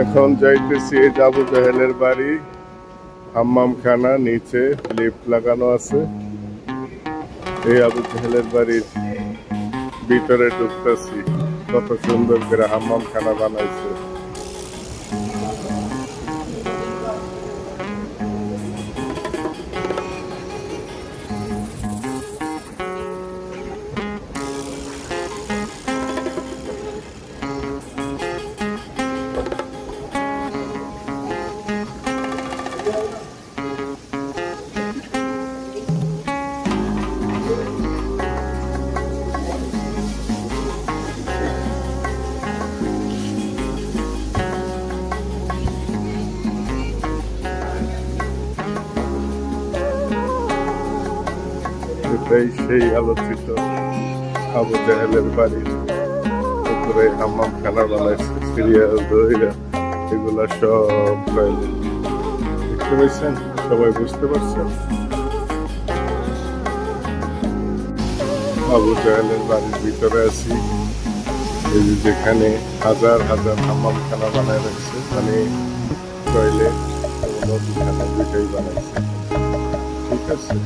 এখন যাইতেছি আবু জাহেলের বাড়ি, হাম্মামখানা, নিচে লিফট লাগানো আছে। এই আবু জাহেলের বাড়ির ভিতরে ঢুকতেছি। কত সুন্দর করে হাম্মামখানা বানাইছে। এটাই সেই আলোচিত আবু জাহেলের বাড়ির উপরে হাম্মামখানা বানাইছে। সিরিয়াল দইরা এগুলা সব দেখতে পাচ্ছেন, সবাই বুঝতে পারছেন। আবু জাহেলের বাড়ির ভিতরে আছি, এই যেখানে হাজার হাজার হাম্মামখানা বানায় রাখছে, মানে টয়লেট নদীখানা দুইটাই বানাইছে। ঠিক আছে,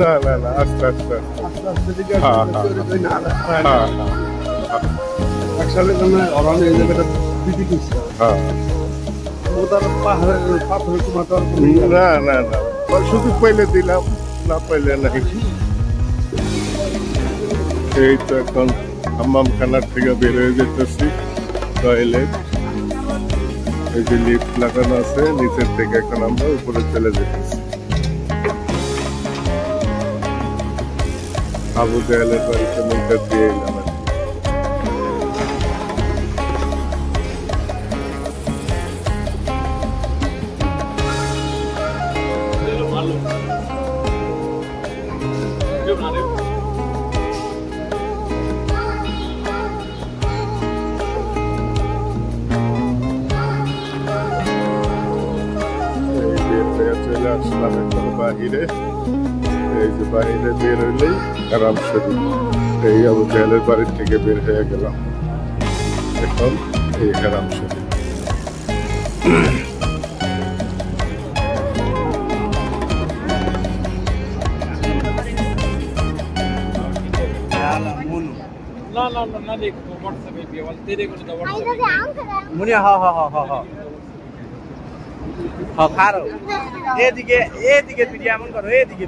না না না, আস্তে আস্তে না না না, শুধু পাইলে দিলাম, না পাইলে নাই। এই তো এখন হাম্মামখানার থেকে বের হয়ে যেতেছি। টয়লেট, এই যে লিফট লাগানো আছে, নিচের থেকে এখন আমরা উপরে চলে যেতেছি। আবু জাহেলের বাড়িতে মুখটা দিয়ে এলাম। চলে আসলাম এখন বাহিরে। এই যে বাহিরে বের হইলেই হারাম শরীফ। এই আবু জাহেলের বাড়ির থেকে বের হয়ে গেলাম, এখন এই হারাম শরীফ। খারো এদিকে এদিকে তুই এমন করো, এদিকে